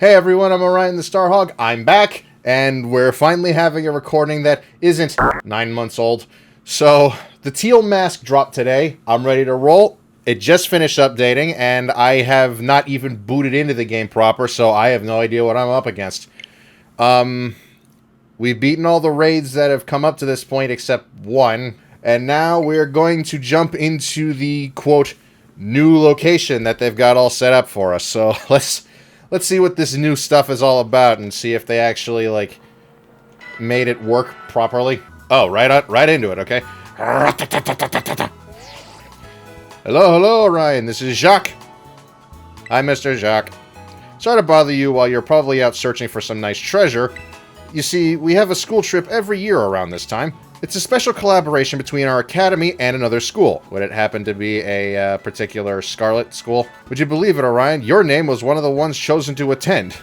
Hey everyone, I'm Orion the Starhawk. I'm back, and we're finally having a recording that isn't 9 months old. So, the Teal mask dropped today. I'm ready to roll. It just finished updating, and I have not even booted into the game proper, so I have no idea what I'm up against. We've beaten all the raids that have come up to this point except one, and now we're going to jump into the, quote, new location that they've got all set up for us. So, Let's see what this new stuff is all about and see if they actually, like, made it work properly. Oh, right into it, okay? Hello, Ryan. This is Jacques. Hi, Mr. Jacques. Sorry to bother you while you're probably out searching for some nice treasure. You see, we have a school trip every year around this time. It's a special collaboration between our academy and another school. Would it happen to be a particular Scarlet school? Would you believe it, Orion? Your name was one of the ones chosen to attend.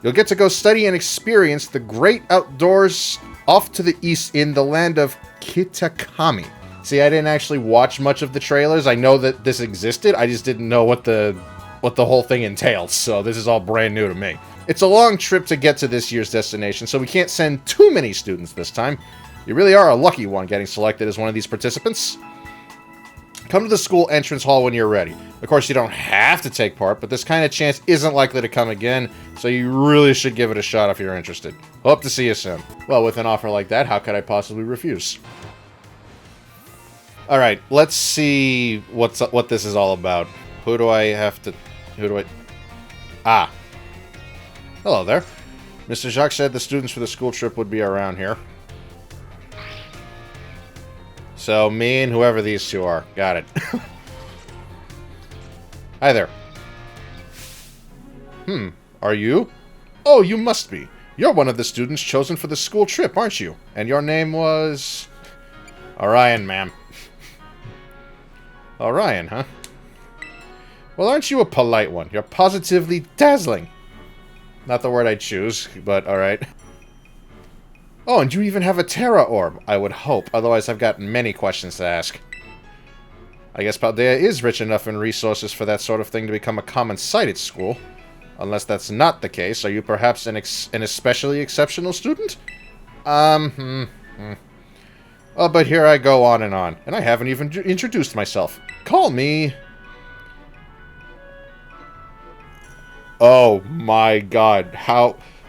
You'll get to go study and experience the great outdoors off to the east in the land of Kitakami. See, I didn't actually watch much of the trailers. I know that this existed. I just didn't know what the whole thing entailed, so this is all brand new to me. It's a long trip to get to this year's destination, so we can't send too many students this time. You really are a lucky one getting selected as one of these participants. Come to the school entrance hall when you're ready. Of course, you don't have to take part, but this kind of chance isn't likely to come again, so you really should give it a shot if you're interested. Hope to see you soon. Well, with an offer like that, how could I possibly refuse? Alright, let's see what this is all about. Who do I... Ah. Hello there. Mr. Jacques said the students for the school trip would be around here. So, me and whoever these two are. Got it. Hi there. Are you? Oh, you must be. You're one of the students chosen for the school trip, aren't you? And your name was... Orion, ma'am. Orion, huh? Well, aren't you a polite one? You're positively dazzling. Not the word I'd choose, but alright. Oh, and you even have a Terra Orb, I would hope. Otherwise, I've got many questions to ask. I guess Paldea is rich enough in resources for that sort of thing to become a common sight at school. Unless that's not the case, are you perhaps an especially exceptional student? Oh, but here I go on, and I haven't even introduced myself. Call me... Oh my god,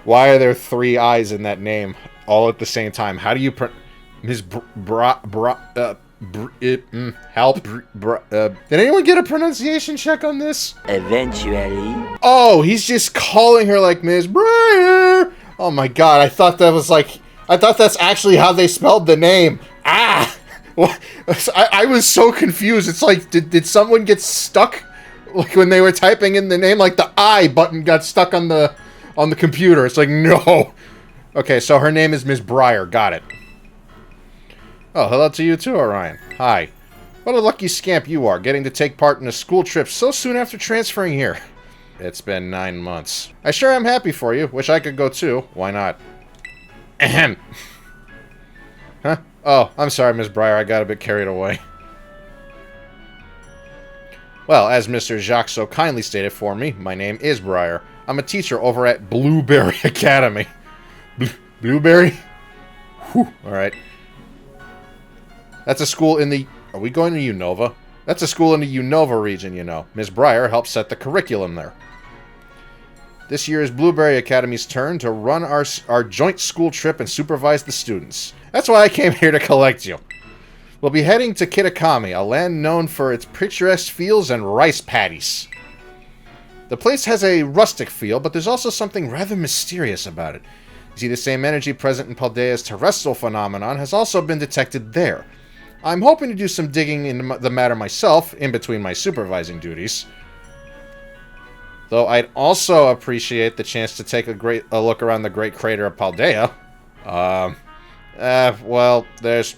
why are there 3 eyes in that name all at the same time? How do you help? Did anyone get a pronunciation check on this? Eventually. Oh, he's just calling her like Ms. Briar. Oh my god, I thought that's actually how they spelled the name. Ah! I was so confused. It's like, did someone get stuck? Like when they were typing in the name, like the I button got stuck on the computer. It's like, no. Okay, so her name is Ms. Briar. Got it. Oh, hello to you too, Orion. Hi. What a lucky scamp you are, getting to take part in a school trip so soon after transferring here. It's been 9 months. I sure am happy for you. Wish I could go too. Why not? Ahem. Huh? Oh, I'm sorry, Ms. Briar. I got a bit carried away. Well, as Mr. Jacques so kindly stated for me, my name is Briar. I'm a teacher over at Blueberry Academy. Blueberry? Whew, alright. That's a school in the... Are we going to Unova? That's a school in the Unova region, you know. Ms. Briar helps set the curriculum there. This year is Blueberry Academy's turn to run our joint school trip and supervise the students. That's why I came here to collect you. We'll be heading to Kitakami, a land known for its picturesque fields and rice paddies. The place has a rustic feel, but there's also something rather mysterious about it. You see, the same energy present in Paldea's terrestrial phenomenon has also been detected there. I'm hoping to do some digging into the matter myself, in between my supervising duties. Though I'd also appreciate the chance to take a look around the great crater of Paldea. Well, there's...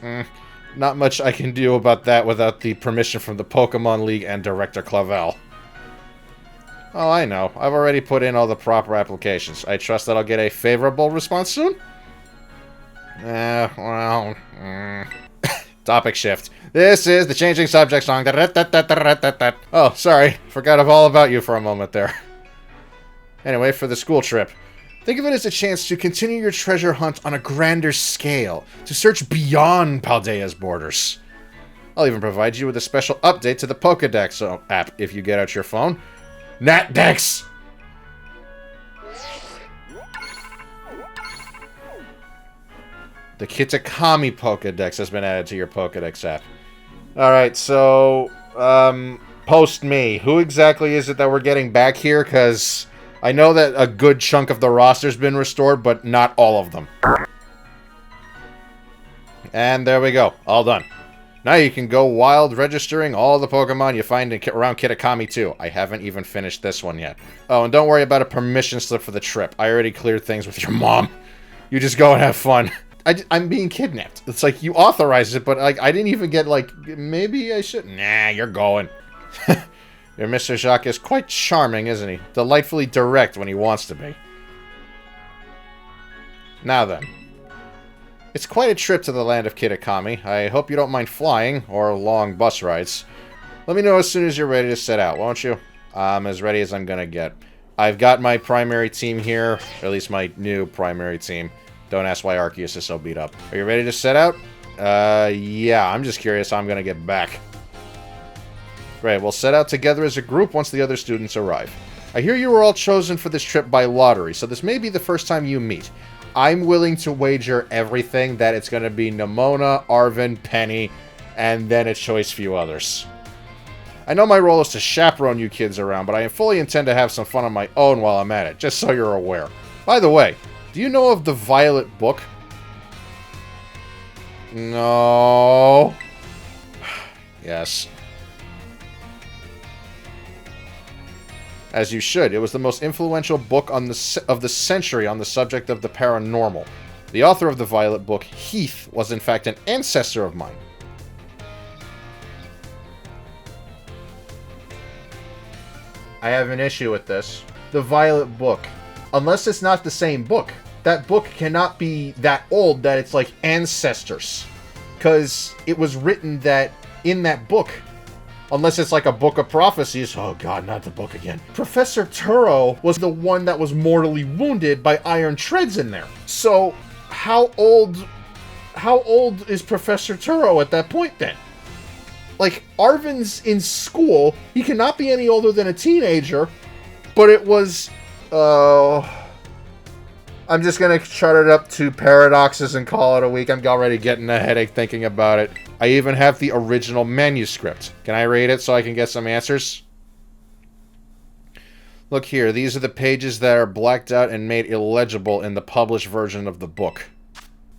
not much I can do about that without the permission from the Pokemon League and Director Clavel. Oh, I know. I've already put in all the proper applications. I trust that I'll get a favorable response soon? Topic shift. This is the changing subject song. Oh, sorry. Forgot all about you for a moment there. Anyway, for the school trip, think of it as a chance to continue your treasure hunt on a grander scale, to search beyond Paldea's borders. I'll even provide you with a special update to the Pokédex app if you get out your phone. NatDex! The Kitakami Pokédex has been added to your Pokédex app. Alright, so, post me. Who exactly is it that we're getting back here? Because I know that a good chunk of the roster's been restored, but not all of them. And there we go. All done. Now you can go wild registering all the Pokemon you find around Kitakami too. I haven't even finished this one yet. Oh, and don't worry about a permission slip for the trip. I already cleared things with your mom. You just go and have fun. I'm being kidnapped. It's like, you authorized it, but like I didn't even get like, maybe I should. Nah, you're going. Your Mr. Jacques is quite charming, isn't he? Delightfully direct when he wants to be. Now then. It's quite a trip to the land of Kitakami. I hope you don't mind flying, or long bus rides. Let me know as soon as you're ready to set out, won't you? I'm as ready as I'm gonna get. I've got my primary team here, or at least my new primary team. Don't ask why Arceus is so beat up. Are you ready to set out? Yeah, I'm just curious how I'm gonna get back. Great, we'll set out together as a group once the other students arrive. I hear you were all chosen for this trip by lottery, so this may be the first time you meet. I'm willing to wager everything that it's gonna be Nimona, Arven, Penny, and then a choice few others. I know my role is to chaperone you kids around, but I fully intend to have some fun on my own while I'm at it, just so you're aware. By the way, do you know of the Violet Book? No. Yes. As you should. It was the most influential book of the century on the subject of the paranormal. The author of the Violet Book, Heath, was in fact an ancestor of mine. I have an issue with this. The Violet Book. Unless it's not the same book. That book cannot be that old that it's like ancestors. Because it was written that in that book, unless it's like a book of prophecies, oh god, not the book again. Professor Turo was the one that was mortally wounded by iron treads in there. So, how old is Professor Turo at that point then? Like, Arven's in school, he cannot be any older than a teenager, but it was, I'm just gonna chart it up to paradoxes and call it a week. I'm already getting a headache thinking about it. I even have the original manuscript. Can I read it so I can get some answers? Look here, these are the pages that are blacked out and made illegible in the published version of the book.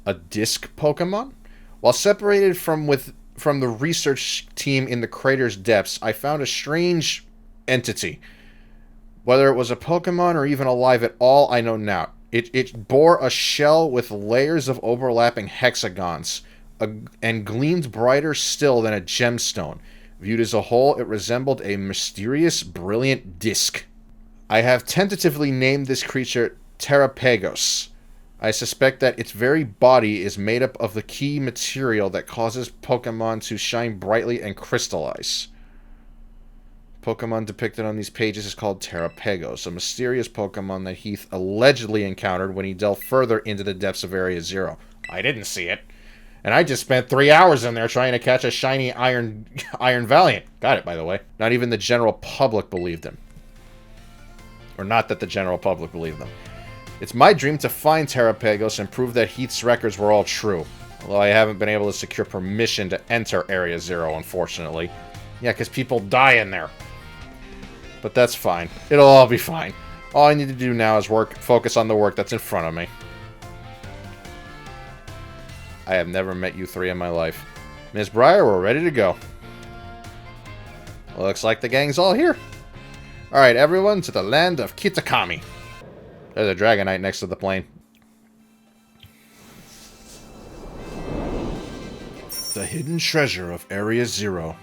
A disc Pokemon? While separated from the research team in the crater's depths, I found a strange entity. Whether it was a Pokemon or even alive at all, I know not. It bore a shell with layers of overlapping hexagons, and gleamed brighter still than a gemstone. Viewed as a whole, it resembled a mysterious, brilliant disc. I have tentatively named this creature Terrapagos. I suspect that its very body is made up of the key material that causes Pokemon to shine brightly and crystallize. Pokemon depicted on these pages is called Terrapagos, a mysterious Pokemon that Heath allegedly encountered when he delved further into the depths of Area Zero. I didn't see it. And I just spent 3 hours in there trying to catch a shiny Iron Valiant. Got it, by the way. Not even the general public believed him. Or not that the general public believed them. It's my dream to find Terrapagos and prove that Heath's records were all true. Although I haven't been able to secure permission to enter Area Zero, unfortunately. Yeah, because people die in there. But that's fine. It'll all be fine. All I need to do now is focus on the work that's in front of me. I have never met you three in my life. Ms. Briar, we're ready to go. Looks like the gang's all here. Alright, everyone, to the land of Kitakami. There's a Dragonite next to the plane. The hidden treasure of Area Zero.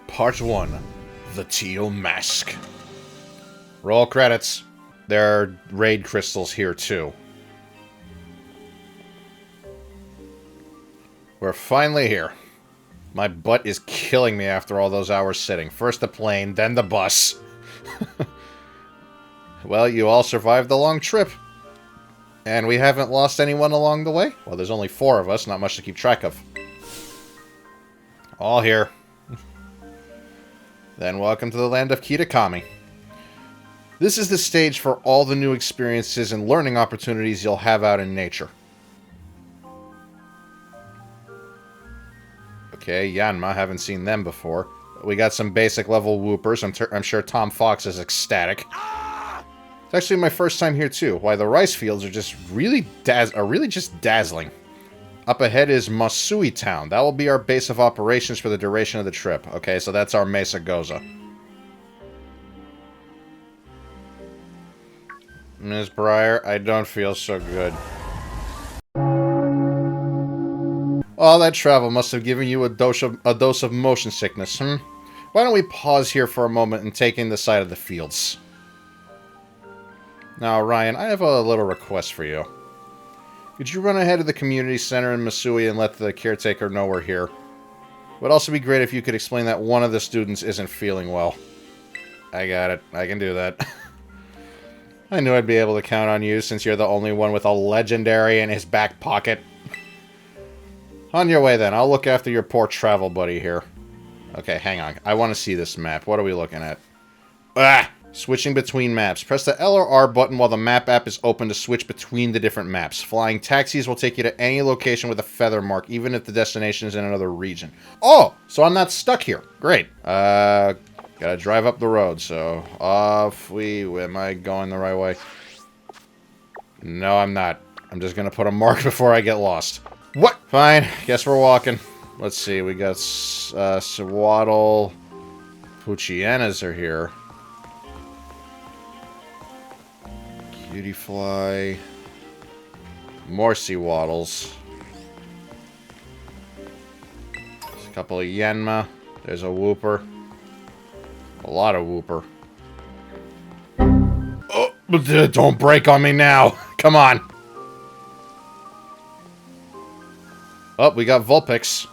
Part 1. The Teal Mask. Roll credits. There are raid crystals here, too. We're finally here. My butt is killing me after all those hours sitting. First the plane, then the bus. Well, you all survived the long trip. And we haven't lost anyone along the way? Well, there's only 4 of us, not much to keep track of. All here. Then welcome to the land of Kitakami. This is the stage for all the new experiences and learning opportunities you'll have out in nature. Okay, Yanma, haven't seen them before. We got some basic level whoopers. I'm sure Tom Fox is ecstatic. It's actually my first time here too. Why, the rice fields are just really just dazzling. Up ahead is Masui Town. That will be our base of operations for the duration of the trip. Okay, so that's our Mesa Goza. Ms. Breyer, I don't feel so good. All that travel must have given you a dose of motion sickness, hmm? Why don't we pause here for a moment and take in the sight of the fields? Now, Ryan, I have a little request for you. Could you run ahead of the community center in Masui and let the caretaker know we're here? It would also be great if you could explain that one of the students isn't feeling well. I got it. I can do that. I knew I'd be able to count on you since you're the only one with a legendary in his back pocket. On your way then. I'll look after your poor travel buddy here. Okay, hang on. I want to see this map. What are we looking at? Ah! Switching between maps. Press the L or R button while the map app is open to switch between the different maps. Flying taxis will take you to any location with a feather mark, even if the destination is in another region. Oh! So I'm not stuck here. Great. Gotta drive up the road, so off we... Am I going the right way? No, I'm not. I'm just gonna put a mark before I get lost. What? Fine. Guess we're walking. Let's see. We got Swaddle. Puchienas are here. Cutie Fly. More Seawaddles. There's a couple of Yanma. There's a Whooper. A lot of Whooper. Oh, don't break on me now. Come on. Oh, we got Vulpix.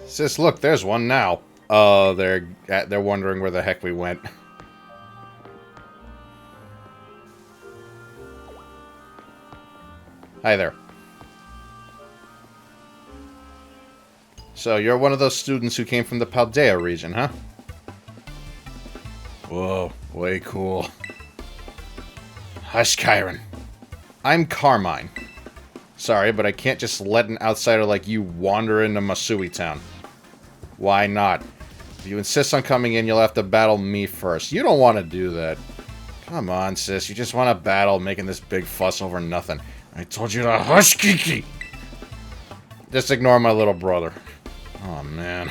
Sis, look, there's one now. Oh, they're wondering where the heck we went. Hi there. So, you're one of those students who came from the Paldea region, huh? Whoa, way cool. Hush, Kyron. I'm Carmine. Sorry, but I can't just let an outsider like you wander into Masui Town. Why not? If you insist on coming in, you'll have to battle me first. You don't want to do that. Come on, sis. You just want to battle, making this big fuss over nothing. I told you to hush, Kiki! Just ignore my little brother. Oh, man.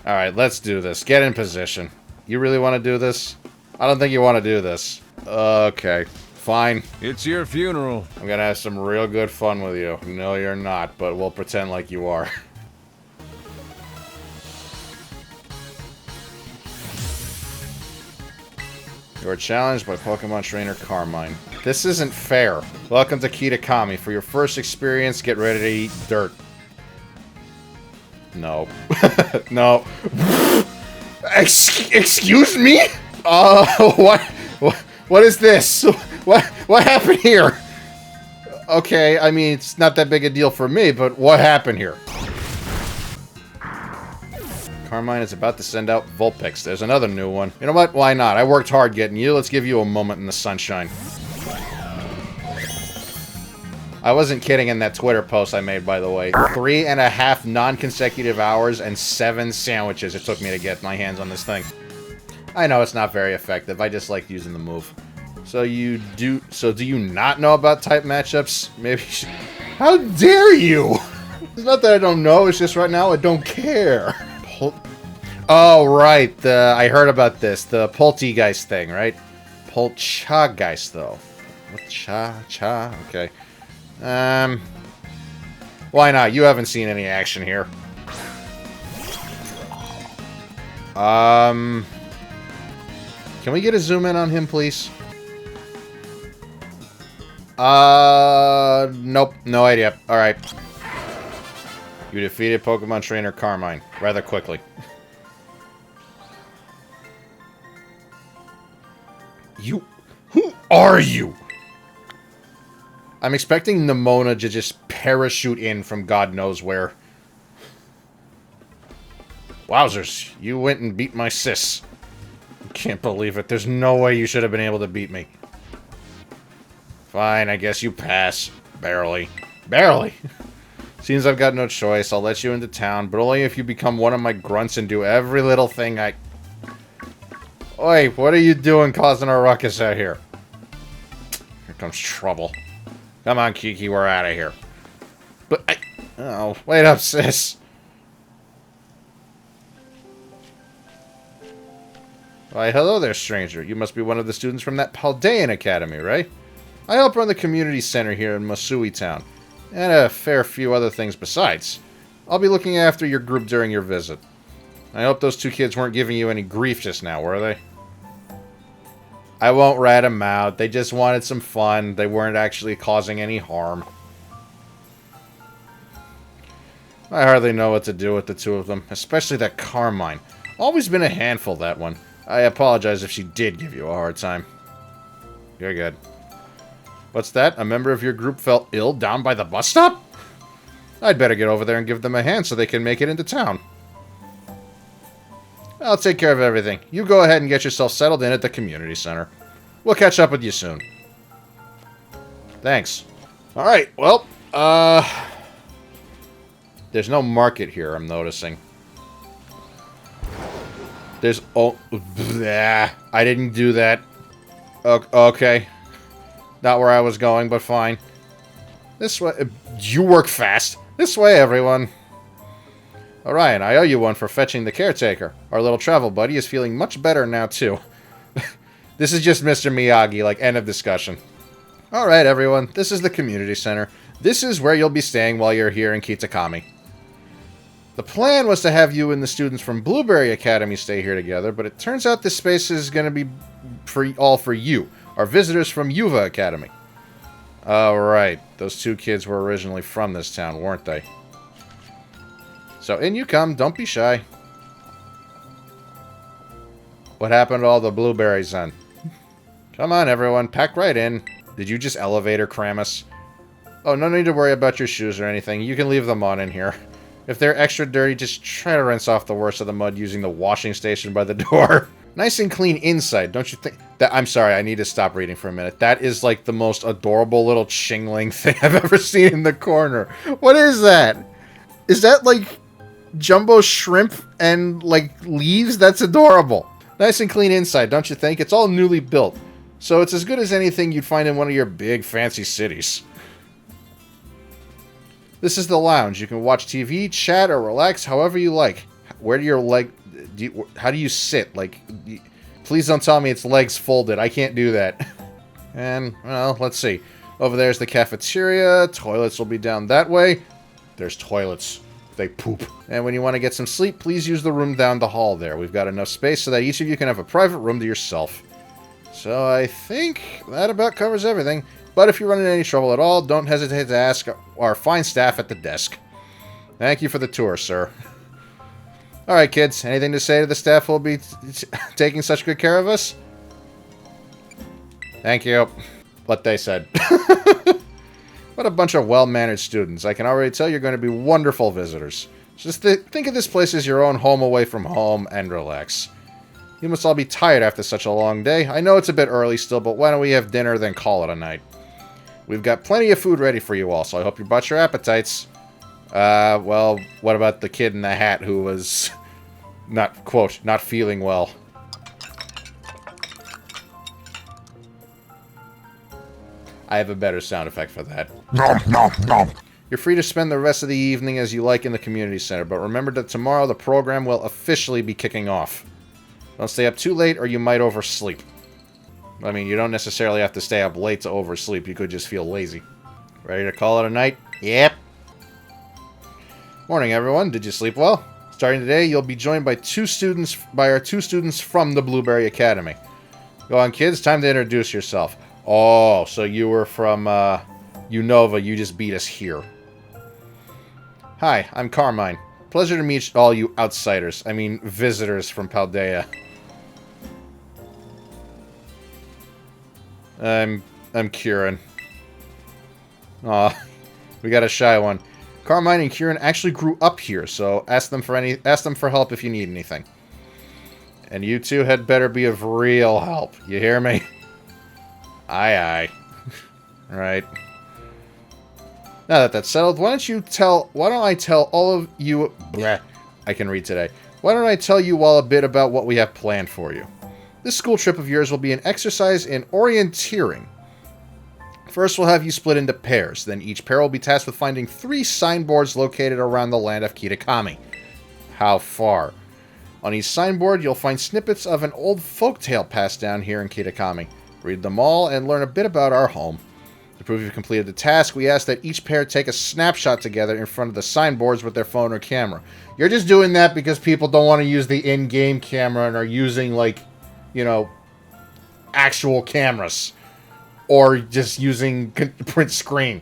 Alright, let's do this. Get in position. You really want to do this? I don't think you want to do this. Okay. Fine. It's your funeral. I'm gonna have some real good fun with you. No, you're not, but we'll pretend like you are. You are challenged by Pokemon Trainer Carmine. This isn't fair. Welcome to Kitakami. For your first experience, get ready to eat dirt. No. No. Excuse me? What is this? What happened here? Okay, I mean, it's not that big a deal for me, but what happened here? Carmine is about to send out Vulpix. There's another new one. You know what? Why not? I worked hard getting you. Let's give you a moment in the sunshine. I wasn't kidding in that Twitter post I made, by the way. 3.5 non-consecutive hours and 7 sandwiches it took me to get my hands on this thing. I know it's not very effective. I just like using the move. So do you not know about type matchups? Maybe you should... How dare you? It's not that I don't know, it's just right now I don't care. Oh, right. I heard about this. The Poltergeist thing, right? Poltergeist, though. Okay. Why not? You haven't seen any action here. Can we get a zoom in on him, please? Nope. No idea. Alright. You defeated Pokemon Trainer Carmine rather quickly. Who are you? I'm expecting Nemona to just parachute in from God knows where. Wowzers, you went and beat my sis. Can't believe it. There's no way you should have been able to beat me. Fine, I guess you pass. Barely. Barely! Seems I've got no choice. I'll let you into town, but only if you become one of my grunts and do every little thing I... Oi, what are you doing causing a ruckus out here? Here comes trouble. Come on, Kiki, we're out of here. But I... Oh, wait up, sis. Why, hello there, stranger. You must be one of the students from that Paldean Academy, right? I help run the community center here in Masui Town. And a fair few other things besides. I'll be looking after your group during your visit. I hope those two kids weren't giving you any grief just now, were they? I won't rat them out. They just wanted some fun. They weren't actually causing any harm. I hardly know what to do with the two of them, especially that Carmine. Always been a handful, that one. I apologize if she did give you a hard time. You're good. What's that? A member of your group fell ill down by the bus stop? I'd better get over there and give them a hand so they can make it into town. I'll take care of everything. You go ahead and get yourself settled in at the community center. We'll catch up with you soon. Thanks. Alright, well, there's no market here, I'm noticing. There's... Oh... Bleh, I didn't do that. Okay. Not where I was going, but fine. This way... You work fast. This way, everyone. Orion, I owe you one for fetching the caretaker. Our little travel buddy is feeling much better now, too. This is just Mr. Miyagi, like, end of discussion. Alright, everyone. This is the community center. This is where you'll be staying while you're here in Kitakami. The plan was to have you and the students from Blueberry Academy stay here together, but it turns out this space is going to be all for you, our visitors from Yuva Academy. Alright, those two kids were originally from this town, weren't they? So in you come, don't be shy. What happened to all the blueberries then? Come on everyone, pack right in. Did you just elevator cram us? Oh, no need to worry about your shoes or anything. You can leave them on in here. If they're extra dirty, just try to rinse off the worst of the mud using the washing station by the door. Nice and clean inside, don't you think? I'm sorry, I need to stop reading for a minute. That is like the most adorable little chingling thing I've ever seen in the corner. What is that? Is that like jumbo shrimp and like leaves? That's adorable. Nice and clean inside, don't you think? It's all newly built. So it's as good as anything you'd find in one of your big fancy cities. This is the lounge. You can watch TV, chat, or relax however you like. Where do your leg... how do you sit? Like, please don't tell me it's legs folded. I can't do that. And, well, let's see. Over there's the cafeteria. Toilets will be down that way. There's toilets. They poop. And when you want to get some sleep, please use the room down the hall there. We've got enough space so that each of you can have a private room to yourself. So I think that about covers everything. But if you run into any trouble at all, don't hesitate to ask our fine staff at the desk. Thank you for the tour, sir. Alright, kids. Anything to say to the staff who will be taking such good care of us? Thank you. What they said. What a bunch of well-mannered students. I can already tell you're going to be wonderful visitors. Just think of this place as your own home away from home and relax. You must all be tired after such a long day. I know it's a bit early still, but why don't we have dinner then call it a night? We've got plenty of food ready for you all, so I hope you brought your appetites. Well, what about the kid in the hat who was not, quote, not feeling well? I have a better sound effect for that. Nom, nom, nom. You're free to spend the rest of the evening as you like in the community center, but remember that tomorrow the program will officially be kicking off. Don't stay up too late or you might oversleep. I mean, you don't necessarily have to stay up late to oversleep. You could just feel lazy. Ready to call it a night? Yep. Morning, everyone. Did you sleep well? Starting today, you'll be joined by our two students from the Blueberry Academy. Go on, kids. Time to introduce yourself. Oh, so you were from Unova. You just beat us here. Hi, I'm Carmine. Pleasure to meet all you outsiders. I mean, visitors from Paldea. I'm Kieran. Aw, we got a shy one. Carmine and Kieran actually grew up here, so ask them for help if you need anything. And you two had better be of real help. You hear me? Aye, aye. Right. Now that that's settled, why don't I tell all of you... Bleh, I can read today. Why don't I tell you all a bit about what we have planned for you? This school trip of yours will be an exercise in orienteering. First, we'll have you split into pairs. Then each pair will be tasked with finding 3 signboards located around the land of Kitakami. How far? On each signboard, you'll find snippets of an old folktale passed down here in Kitakami. Read them all and learn a bit about our home. To prove you've completed the task, we ask that each pair take a snapshot together in front of the signboards with their phone or camera. You're just doing that because people don't want to use the in-game camera and are using, like, you know, actual cameras. Or just using print screen.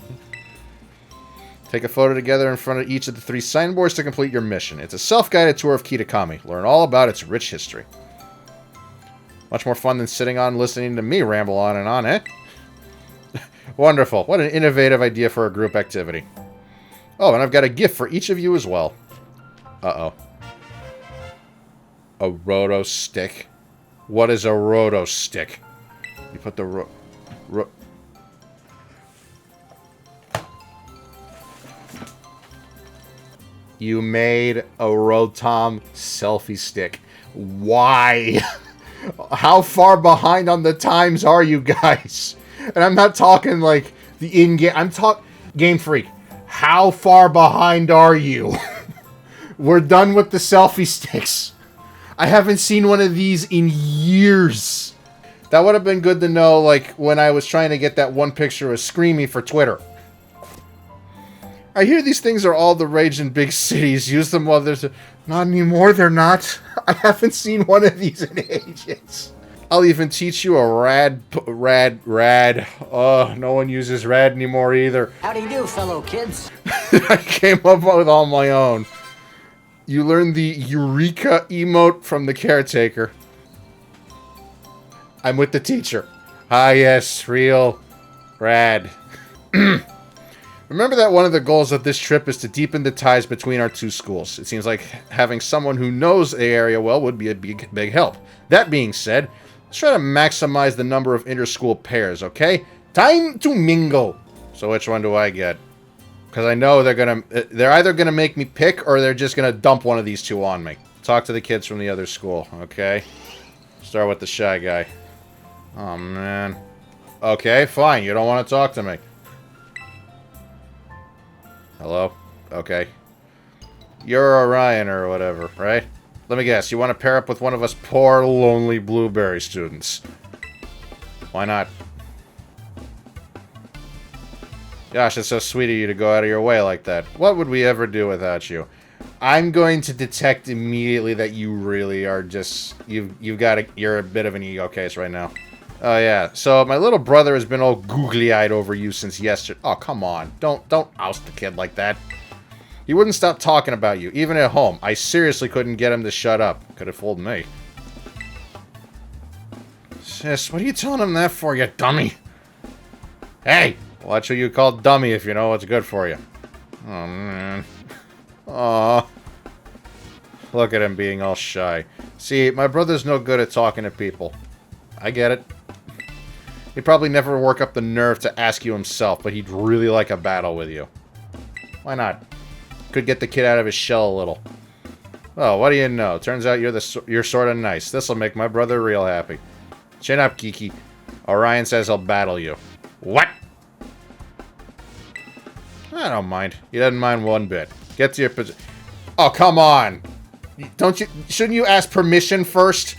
Take a photo together in front of each of the 3 signboards to complete your mission. It's a self-guided tour of Kitakami. Learn all about its rich history. Much more fun than sitting on listening to me ramble on and on, eh? Wonderful. What an innovative idea for a group activity. Oh, and I've got a gift for each of you as well. Uh-oh. A roto stick. What is a roto stick? You put the You made a Rotom selfie stick. Why? How far behind on the times are you guys? And I'm not talking like the in-game. I'm talking Game Freak. How far behind are you? We're done with the selfie sticks. I haven't seen one of these in years. That would have been good to know, like, when I was trying to get that one picture of Screamy for Twitter. I hear these things are all the rage in big cities. Use them while there's... Not anymore, they're not. I haven't seen one of these in ages. I'll even teach you a rad. Oh, no one uses rad anymore either. How do you do, fellow kids? I came up with all my own. You learned the Eureka emote from the caretaker. I'm with the teacher. Ah, yes, real rad. Remember that one of the goals of this trip is to deepen the ties between our 2 schools. It seems like having someone who knows the area well would be a big help. That being said, let's try to maximize the number of inter-school pairs, okay? Time to mingle! So which one do I get? Because I know they're either gonna make me pick or they're just gonna dump one of these 2 on me. Talk to the kids from the other school, okay? Start with the shy guy. Oh, man. Okay, fine. You don't want to talk to me. Hello? Okay. You're Orion or whatever, right? Let me guess. You want to pair up with one of us poor, lonely Blueberry students. Why not? Gosh, it's so sweet of you to go out of your way like that. What would we ever do without you? I'm going to detect immediately that you really are just... You're a bit of an ego case right now. Oh, yeah. So, my little brother has been all googly-eyed over you since yesterday. Oh, come on. Don't oust the kid like that. He wouldn't stop talking about you, even at home. I seriously couldn't get him to shut up. Could have fooled me. Sis, what are you telling him that for, you dummy? Hey! Watch who you call dummy if you know what's good for you. Oh, man. Aw. Look at him being all shy. See, my brother's no good at talking to people. I get it. He'd probably never work up the nerve to ask you himself, but he'd really like a battle with you. Why not? Could get the kid out of his shell a little. Oh, what do you know? Turns out you're sort of nice. This'll make my brother real happy. Chin up, Kiki. Orion says he'll battle you. What? I don't mind. He doesn't mind one bit. Get to your position. Oh, come on! Shouldn't you ask permission first?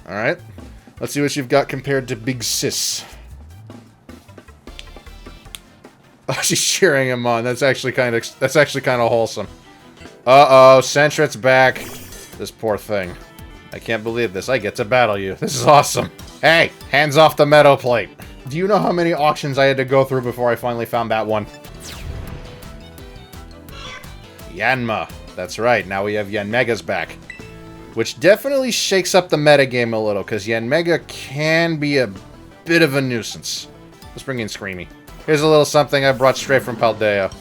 Alright. Let's see what you've got compared to Big Sis. Oh, she's cheering him on. That's actually kind of wholesome. Uh-oh, Sentret's back. This poor thing. I can't believe this. I get to battle you. This is awesome. Hey, hands off the meadow plate. Do you know how many auctions I had to go through before I finally found that one? Yanma. That's right, now we have Yanmega's back. Which definitely shakes up the metagame a little, because Yanmega can be a bit of a nuisance. Let's bring in Screamy. Here's a little something I brought straight from Paldea.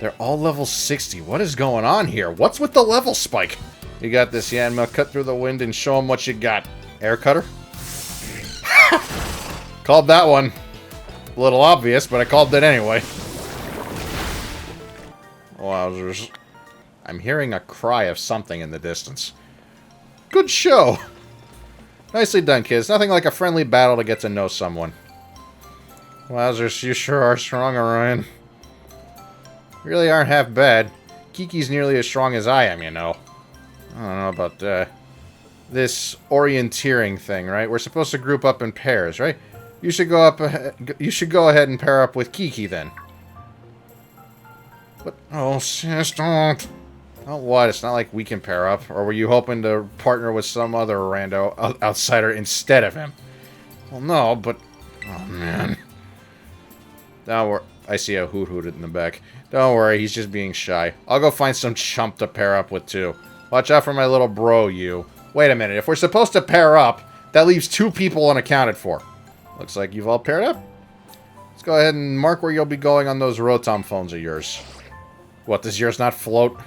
They're all level 60. What is going on here? What's with the level spike? You got this, Yanma. Cut through the wind and show them what you got. Air cutter? Called that one. A little obvious, but I called it anyway. Wowzers. I'm hearing a cry of something in the distance. Good show! Nicely done, kids. Nothing like a friendly battle to get to know someone. Wowzers, you sure are strong, Orion. Really aren't half bad. Kiki's nearly as strong as I am, you know. I don't know about this orienteering thing, right? We're supposed to group up in pairs, right? You should go ahead and pair up with Kiki then. But oh, sis, don't. Oh, what? It's not like we can pair up. Or were you hoping to partner with some other rando outsider instead of him? Well, no, but oh man. Now I see a hoot in the back. Don't worry, he's just being shy. I'll go find some chump to pair up with too. Watch out for my little bro, you. Wait a minute, if we're supposed to pair up, that leaves 2 people unaccounted for. Looks like you've all paired up. Let's go ahead and mark where you'll be going on those Rotom phones of yours. What, does yours not float?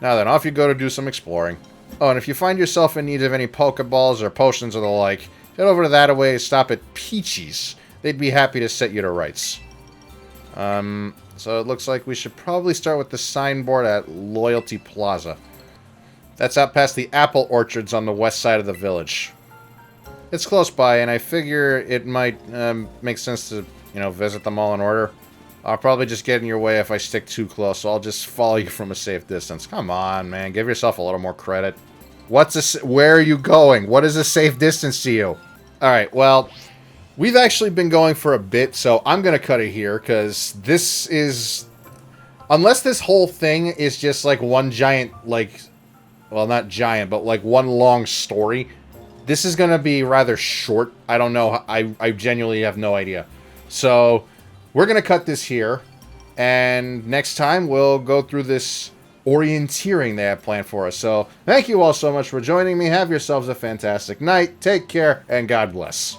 Now then, off you go to do some exploring. Oh, and if you find yourself in need of any Pokeballs or potions or the like, head over to that-a-way and stop at Peachy's. They'd be happy to set you to rights. So it looks like we should probably start with the signboard at Loyalty Plaza. That's out past the apple orchards on the west side of the village. It's close by, and I figure it might make sense to, you know, visit them all in order. I'll probably just get in your way if I stick too close, so I'll just follow you from a safe distance. Come on, man. Give yourself a little more credit. Where are you going? What is a safe distance to you? Alright, well, we've actually been going for a bit, so I'm going to cut it here, because this is... Unless this whole thing is just like one giant, like... Well, not giant, but like one long story. This is going to be rather short. I don't know. I genuinely have no idea. So... We're going to cut this here, and next time we'll go through this orienteering they have planned for us. So, thank you all so much for joining me. Have yourselves a fantastic night. Take care, and God bless.